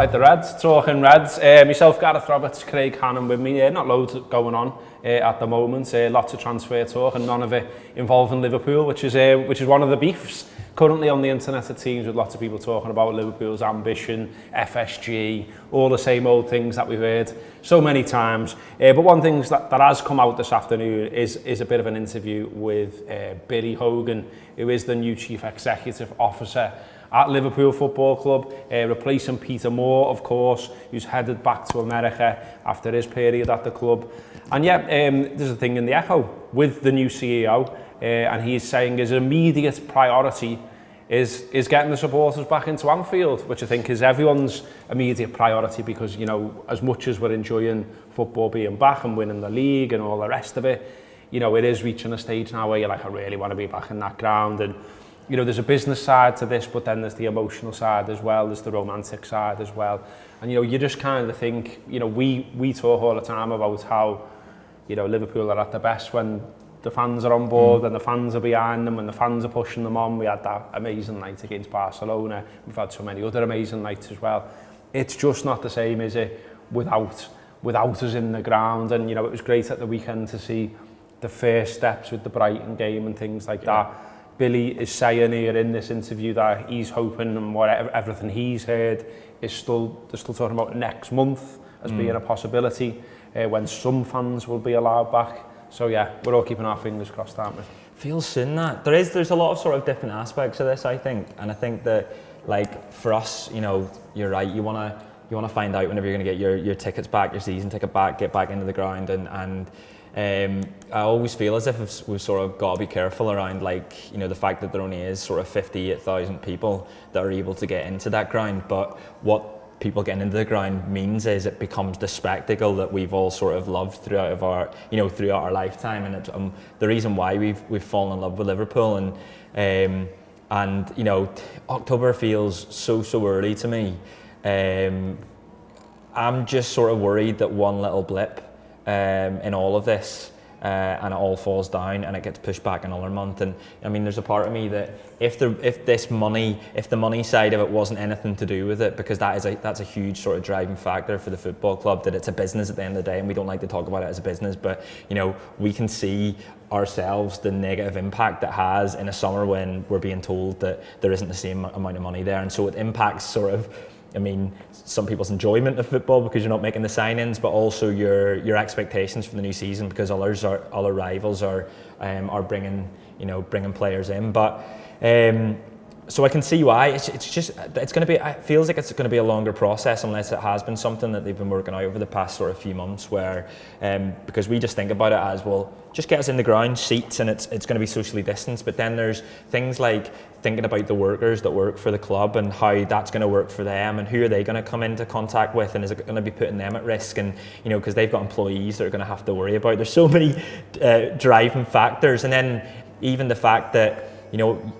like the Reds, talking Reds. Myself, Gareth, Roberts, Craig, Hannan with me. Not loads going on at the moment. Lots of transfer talk and none of it involving Liverpool, which is one of the beefs currently on the internet. It seems with lots of people talking about Liverpool's ambition, FSG, all the same old things that we've heard so many times. But one thing that has come out this afternoon is a bit of an interview with Billy Hogan, who is the new Chief Executive Officer at Liverpool Football Club, replacing Peter Moore, of course, who's headed back to America after his period at the club. And yeah, there's a thing in the Echo with the new CEO, and he's saying his immediate priority is getting the supporters back into Anfield, which I think is everyone's immediate priority because, you know, as much as we're enjoying football being back and winning the league and all the rest of it, you know, it is reaching a stage now where you're like, I really want to be back in that ground. And you know, there's a business side to this, but then there's the emotional side as well, there's the romantic side as well. And, you know, you just kind of think, you know, we talk all the time about how, you know, Liverpool are at the best when the fans are on board and the fans are behind them and the fans are pushing them on. We had that amazing night against Barcelona. We've had so many other amazing nights as well. It's just not the same, is it, without us in the ground. And, you know, it was great at the weekend to see the first steps with the Brighton game and things like that. Billy is saying here in this interview that he's hoping and everything he's heard is they're still talking about next month as being a possibility when some fans will be allowed back. So yeah, we're all keeping our fingers crossed, aren't we? Feels soon that. There's a lot of sort of different aspects of this, I think. And I think that, like, for us, you know, you're right, you want to find out whenever you're going to get your tickets back, your season ticket back, get back into the ground and I always feel as if we've sort of got to be careful around, like, you know, the fact that there only is sort of 58,000 people that are able to get into that ground. But what people getting into the ground means is it becomes the spectacle that we've all sort of loved throughout our lifetime. And it's the reason why we've fallen in love with Liverpool. And you know, October feels so early to me. I'm just sort of worried that one little blip in all of this and it all falls down and it gets pushed back another month. And I mean, there's a part of me that if the money side of it wasn't anything to do with it, because that's a huge sort of driving factor for the football club, that it's a business at the end of the day, and we don't like to talk about it as a business, but you know, we can see ourselves the negative impact that has in a summer when we're being told that there isn't the same amount of money there. And so it impacts sort of, I mean, some people's enjoyment of football because you're not making the sign-ins, but also your expectations for the new season because other rivals are bringing players in. But so I can see why it's going to be. It feels like it's going to be a longer process unless it has been something that they've been working out over the past sort of few months. Where because we just think about it as, well, just get us in the ground, seats, and it's going to be socially distanced. But then there's things like thinking about the workers that work for the club and how that's going to work for them, and who are they going to come into contact with, and is it going to be putting them at risk? And you know, because they've got employees that are going to have to worry about. There's so many driving factors, and then even the fact that, you know,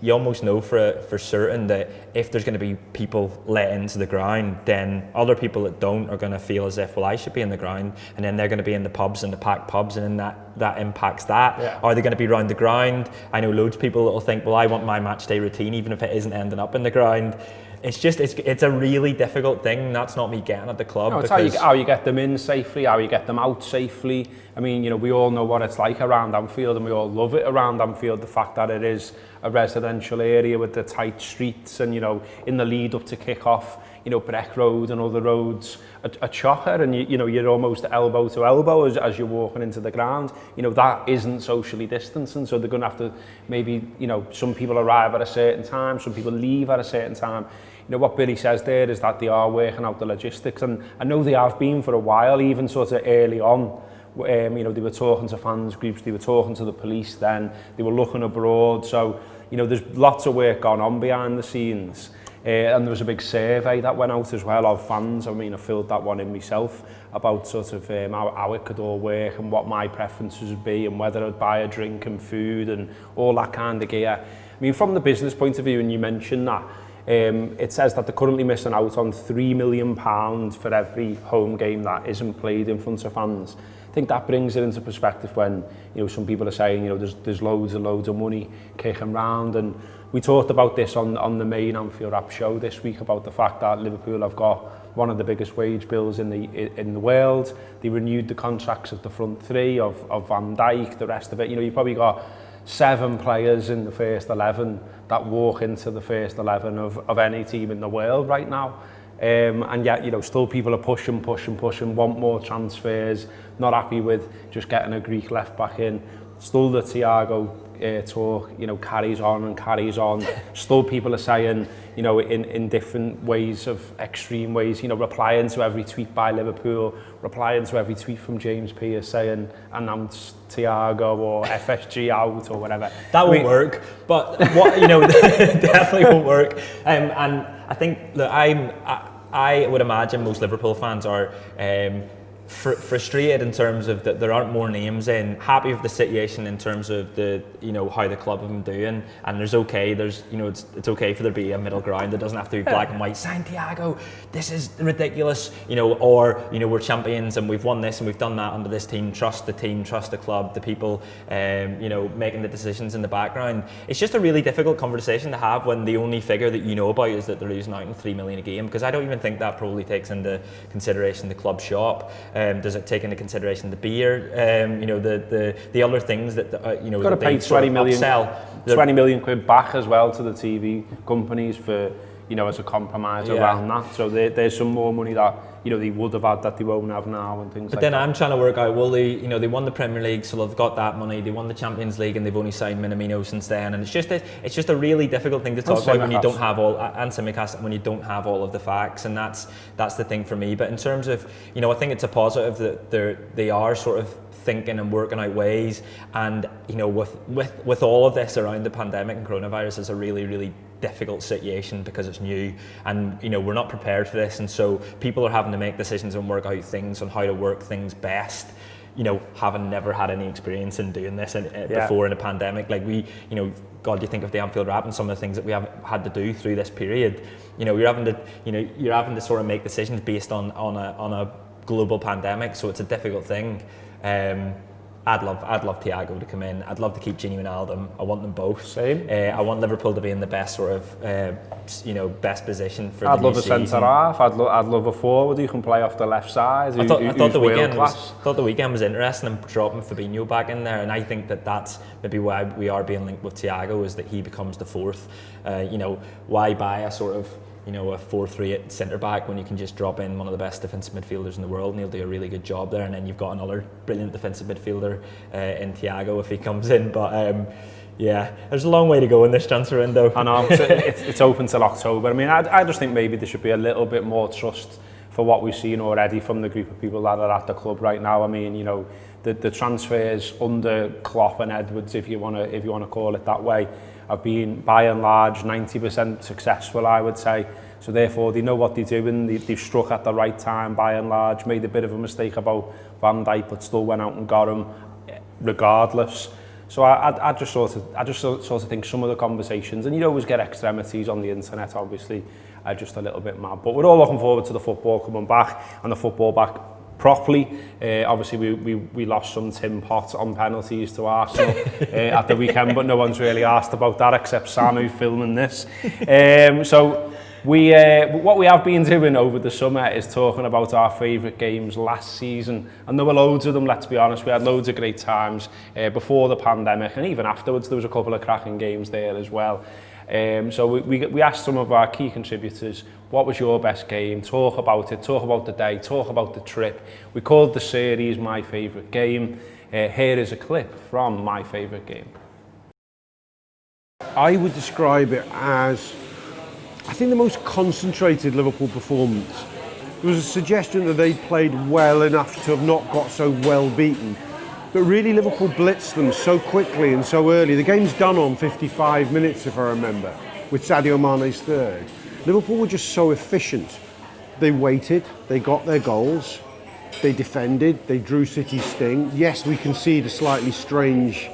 you almost know for certain that if there's going to be people let into the ground, then other people that don't are going to feel as if, well, I should be in the ground, and then they're going to be in the pubs and the packed pubs, and then that impacts that. Yeah. Are they going to be round the ground? I know loads of people that will think, well, I want my match day routine even if it isn't ending up in the ground. It's just, it's a really difficult thing. That's not me getting at the club. No, it's how you get them in safely, how you get them out safely. I mean, you know, we all know what it's like around Anfield, and we all love it around Anfield, the fact that it is a residential area with the tight streets, and, you know, in the lead up to kick-off, you know, Breck Road and other roads, a chocker, and you know, you're almost elbow to elbow as you're walking into the ground. You know, that isn't socially distancing, so they're going to have to maybe, you know, some people arrive at a certain time, some people leave at a certain time. You know, what Billy says there is that they are working out the logistics, and I know they have been for a while, even sort of early on. You know, they were talking to fans groups, they were talking to the police then, they were looking abroad. So, you know, there's lots of work going on behind the scenes. And there was a big survey that went out as well of fans. I mean, I filled that one in myself about sort of how it could all work and what my preferences would be and whether I'd buy a drink and food and all that kind of gear. I mean, from the business point of view, and you mentioned that, it says that they're currently missing out on £3 million for every home game that isn't played in front of fans. think that brings it into perspective when, you know, some people are saying, you know, there's loads and loads of money kicking round, and we talked about this on the main Anfield Wrap show this week about the fact that Liverpool have got one of the biggest wage bills in the world. They renewed the contracts of the front three of Van Dijk, the rest of it. You know, you've probably got 7 players in the first 11 that walk into the first 11 of any team in the world right now. And yet, you know, still people are pushing, want more transfers, not happy with just getting a Greek left back in. Still the Thiago talk, you know, carries on. Still people are saying, you know, in different ways, of extreme ways, you know, replying to every tweet by Liverpool, replying to every tweet from James Pearce saying, announce Thiago or FSG out or whatever. That won't work, but what, you know, definitely won't work. And I think that I would imagine most Liverpool fans are frustrated in terms of that there aren't more names in, happy with the situation in terms of the, you know, how the club have been doing, and there's you know, it's okay for there to be a middle ground. It doesn't have to be black and white, sign Thiago, this is ridiculous, you know, or, you know, we're champions and we've won this and we've done that under this team, trust the club, the people, you know, making the decisions in the background. It's just a really difficult conversation to have when the only figure that you know about is that they're losing out in 3 million a game, because I don't even think that probably takes into consideration the club shop. Does it take into consideration the beer? You know, the other things that you know, got to pay 20 million quid back as well to the TV companies for, you know, as a compromise around that. So there's some more money that, you know, they would have had that they won't have now and things like that. But then I'm trying to work out, well, you know, they won the Premier League, so they've got that money. They won the Champions League and they've only signed Minamino since then. And it's just a really difficult thing to talk about when you don't have when you don't have all of the facts. And that's the thing for me. But in terms of, you know, I think it's a positive that they are sort of thinking and working out ways. And, you know, with all of this around the pandemic and coronavirus, is a really, really difficult situation because it's new, and, you know, we're not prepared for this, and so people are having to make decisions and work out things on how to work things best, you know, having never had any experience in doing this before in a pandemic. Like, we, you know, God, you think of the Anfield Wrap and some of the things that we have had to do through this period. You know, you're having to sort of make decisions based on a global pandemic, so it's a difficult thing. I'd love Thiago to come in. I'd love to keep Gini and Wijnaldum. I want them both. Same. I want Liverpool to be in the best sort of, you know, best position for I'd the love new a centre half. I'd love a forward who can play off the left side. I thought the weekend was interesting, and dropping Fabinho back in there, and I think that's maybe why we are being linked with Thiago, is that he becomes the fourth. You know, why buy a sort of, you know, a 4-3 centre back when you can just drop in one of the best defensive midfielders in the world and he'll do a really good job there, and then you've got another brilliant defensive midfielder in Thiago if he comes in. But yeah, there's a long way to go in this transfer window. I know, it's open till October. I mean, I just think maybe there should be a little bit more trust for what we've seen already from the group of people that are at the club right now. I mean, you know, the transfers under Klopp and Edwards, if you want to call it that way, have been by and large 90% successful, I would say. So therefore they know what they're doing. They've struck at the right time by and large. Made a bit of a mistake about Van Dijk, but still went out and got him regardless. So I just sort of think some of the conversations, and you always get extremities on the internet, obviously, are just a little bit mad. But we're all looking forward to the football coming back, and the football back properly. Obviously we lost some tin pots on penalties to Arsenal at the weekend, but no one's really asked about that except Sam, who's filming this. So what we have been doing over the summer is talking about our favourite games last season, and there were loads of them, let's be honest. We had loads of great times before the pandemic, and even afterwards there was a couple of cracking games there as well. So we asked some of our key contributors, what was your best game? Talk about it, talk about the day, talk about the trip. We called the series My Favourite Game. Here is a clip from My Favourite Game. I would describe it as, I think, the most concentrated Liverpool performance. There was a suggestion that they played well enough to have not got so well beaten. But really Liverpool blitzed them so quickly and so early. The game's done on 55 minutes, if I remember, with Sadio Mane's third. Liverpool were just so efficient. They waited, they got their goals, they defended, they drew City's sting. Yes, we concede a slightly strange,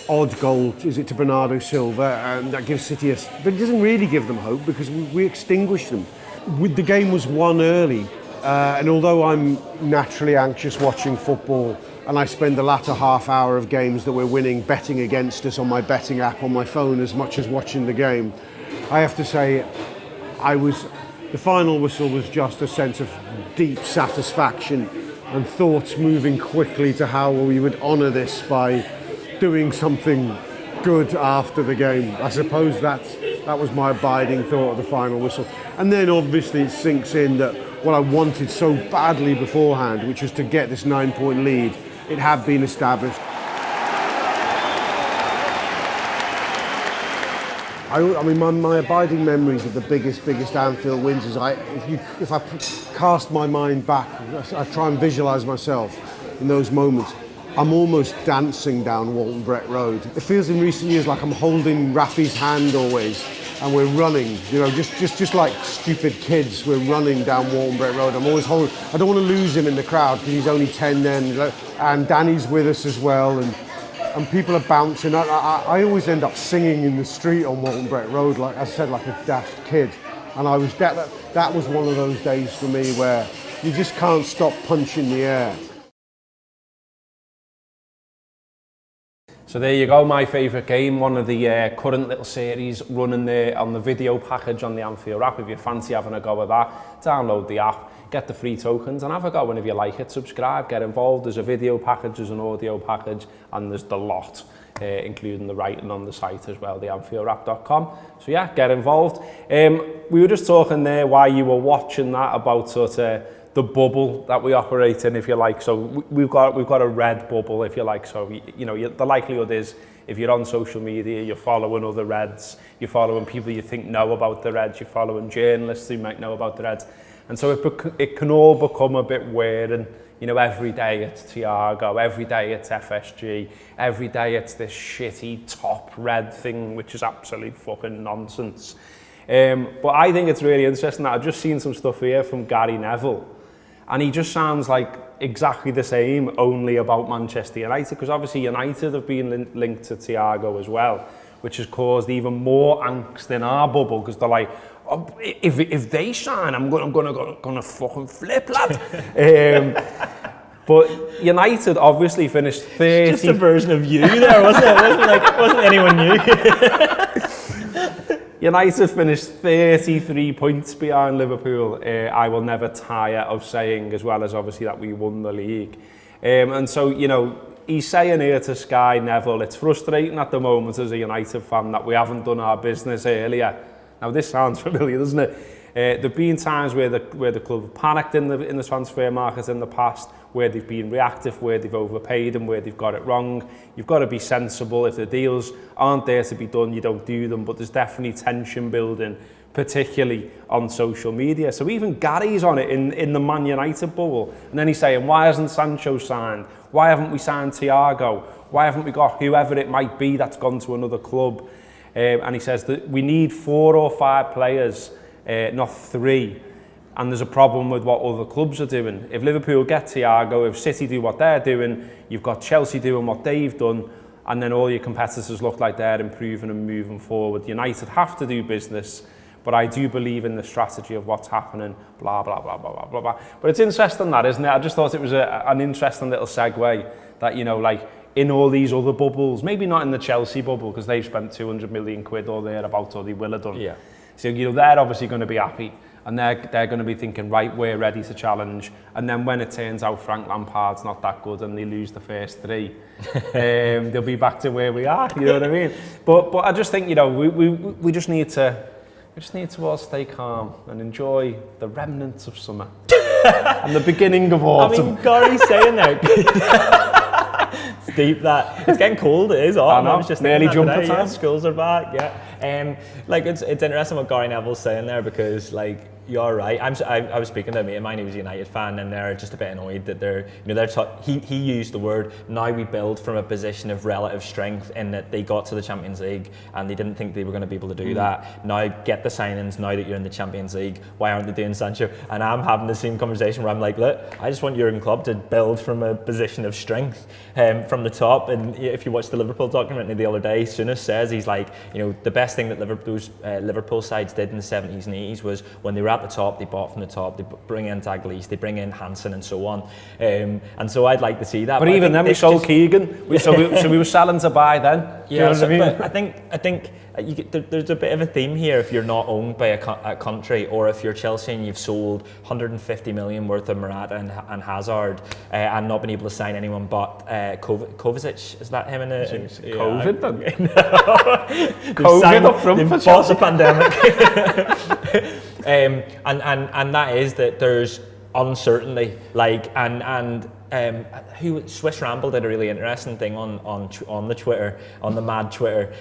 odd goal, is it to Bernardo Silva, and that gives City but it doesn't really give them hope because we extinguished them. The game was won early And although I'm naturally anxious watching football, and I spend the latter half hour of games that we're winning betting against us on my betting app on my phone as much as watching the game, I have to say the final whistle was just a sense of deep satisfaction and thoughts moving quickly to how we would honour this by doing something good after the game. I suppose that was my abiding thought of the final whistle. And then obviously it sinks in that what I wanted so badly beforehand, which was to get this 9-point lead, it had been established. I mean, my abiding memories of the biggest Anfield wins is if I cast my mind back, I try and visualise myself in those moments. I'm almost dancing down Walton Brett Road. It feels in recent years like I'm holding Rafi's hand always, and we're running, just like stupid kids, we're running down Walton Brett Road. I'm always holding, I don't want to lose him in the crowd because he's only 10 then, and Danny's with us as well, and people are bouncing. I always end up singing in the street on Walton Brett Road, like I said, like a daft kid. And that was one of those days for me where you just can't stop punching the air. So there you go, my favourite game, one of the current little series running there on the video package on the Anfield app. If you fancy having a go at that, download the app, get the free tokens and have a go. And if you like it, subscribe, get involved. There's a video package, there's an audio package, and there's the lot, including the writing on the site as well, theanfieldapp.com. So yeah, get involved. We were just talking there while you were watching that about sort of the bubble that we operate in, if you like. So we've got a red bubble, if you like. So the likelihood is if you're on social media, you're following other Reds, you're following people you think know about the Reds, you're following journalists who might know about the Reds, and so it can all become a bit weird. And every day it's Thiago, every day it's FSG, every day it's this shitty top red thing, which is absolute fucking nonsense. But I think it's really interesting that I've just seen some stuff here from Gary Neville, and he just sounds like exactly the same, only about Manchester United, because obviously United have been linked to Thiago as well, which has caused even more angst in our bubble, because they're like, oh, if they shine, I'm gonna fucking flip, lad. But United obviously finished 30. Just a version of you there, wasn't it? Wasn't anyone new. United finished 33 points behind Liverpool. I will never tire of saying, as well as obviously that we won the league. And so, he's saying here to Sky, Neville, it's frustrating at the moment as a United fan that we haven't done our business earlier. Now, this sounds familiar, doesn't it? There have been times where the club panicked in the transfer market in the past, where they've been reactive, where they've overpaid and where they've got it wrong. You've got to be sensible. If the deals aren't there to be done, you don't do them. But there's definitely tension building, particularly on social media. So even Gary's on it in the Man United bubble. And then he's saying, why hasn't Sancho signed? Why haven't we signed Thiago? Why haven't we got whoever it might be that's gone to another club? And he says that we need 4 or 5 players, not 3. And there's a problem with what other clubs are doing. If Liverpool get Thiago, if City do what they're doing, you've got Chelsea doing what they've done, and then all your competitors look like they're improving and moving forward. United have to do business, but I do believe in the strategy of what's happening, blah, blah, blah, blah, blah, blah, blah. But it's interesting that, isn't it? I just thought it was an interesting little segue that, in all these other bubbles, maybe not in the Chelsea bubble, because they've spent 200 million quid or thereabouts, or they will have done. Yeah. So, they're obviously going to be happy. And they're going to be thinking, right, we're ready to challenge. And then when it turns out Frank Lampard's not that good and they lose the first 3, they'll be back to where we are. You know what I mean? But I just think we just need to all stay calm and enjoy the remnants of summer and the beginning of autumn. I mean, Gary's saying there. It's deep that. It's getting cold, it is autumn. I was just nearly jumper time. Yeah, schools are back, yeah. It's interesting what Gary Neville's saying there, because you're right. I was speaking to a mate of mine who was a United fan, and they're just a bit annoyed that he used the word, now we build from a position of relative strength, in that they got to the Champions League and they didn't think they were going to be able to do that. Now get the signings, now that you're in the Champions League, why aren't they doing Sancho? And I'm having the same conversation where I'm like, look, I just want Jurgen Klopp to build from a position of strength, from the top. And if you watch the Liverpool documentary the other day, Souness says, he's like, the best thing that Liverpool sides did in the 70s and 80s was when they were were at the top, they bought from the top, they bring in Dalglish, they bring in Hansen and so on. And so I'd like to see that. But even then we sold Keegan, so we were selling to buy then. Yeah, Do you know what I mean? but I think there's a bit of a theme here if you're not owned by a country, or if you're Chelsea and you've sold 150 million worth of Morata and Hazard and not been able to sign anyone but Kovacic. Is that him in COVID then? COVID up front for Chelsea. The pandemic. And that is that there's uncertainty, like Swiss Ramble did a really interesting thing on the Twitter, on the mad Twitter,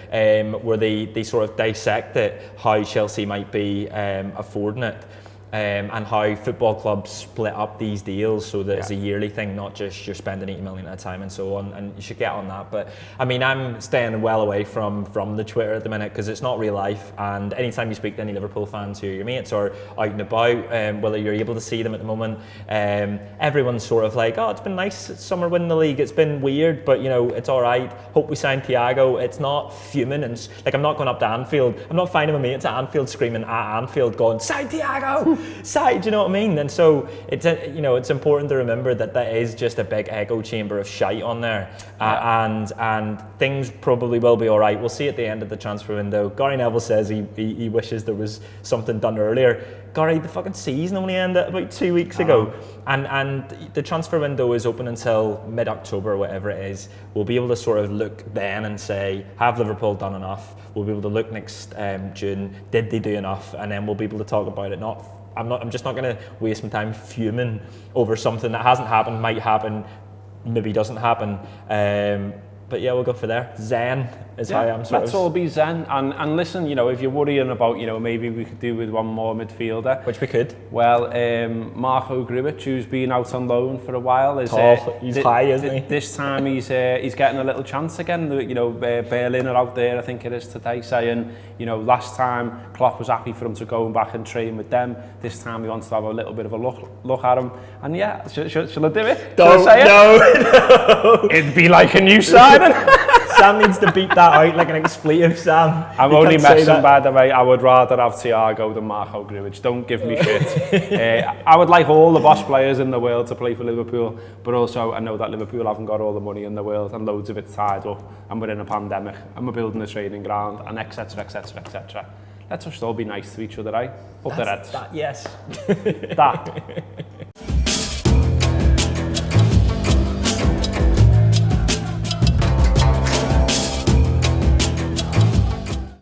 where they sort of dissected how Chelsea might be affording it. And how football clubs split up these deals so that it's a yearly thing, not just you're spending 80 million at a time and so on, and you should get on that. But I mean, I'm staying well away from the Twitter at the minute because it's not real life, and anytime you speak to any Liverpool fans who are your mates or out and about, whether you're able to see them at the moment, everyone's sort of like, oh, it's been nice summer winning the league, it's been weird, but you know, it's alright, hope we sign Thiago. It's not fuming, and like, I'm not going up to Anfield, I'm not finding my mates at Anfield screaming at Anfield going, sign Thiago! Side, do you know what I mean? And so it's it's important to remember that is just a big echo chamber of shite on there, and things probably will be all right. We'll see at the end of the transfer window. Gary Neville says he wishes there was something done earlier. Gary, the fucking season only ended about 2 weeks ago, and the transfer window is open until mid-October, whatever it is. We'll be able to sort of look then and say, have Liverpool done enough? We'll be able to look next June, did they do enough? And then we'll be able to talk about it. I'm just not going to waste my time fuming over something that hasn't happened, might happen, maybe doesn't happen. But yeah, we'll go for there. Zen is how I'm let's all be zen. And listen, you know, if you're worrying about, you know, maybe we could do with one more midfielder. Which we could. Well, Marko Grujic, who's been out on loan for a while, is he's high, isn't he? This time he's getting a little chance again. You know, Berlin are out there, I think it is today, saying, you know, last time Klopp was happy for him to go back and train with them. This time he wants to have a little bit of a look at him. And yeah, shall I do it? No. It'd be like a new signing. Sam needs to beat that out like an expletive, Sam. I'm only messing, by the way. I would rather have Thiago than Marko Grujic. Don't give me shit. I would like all the boss players in the world to play for Liverpool, but also I know that Liverpool haven't got all the money in the world and loads of it tied up, and we're in a pandemic and we're building a training ground and etc, etc, etc. Let's just all be nice to each other, eh? Up the Reds. Yes. That.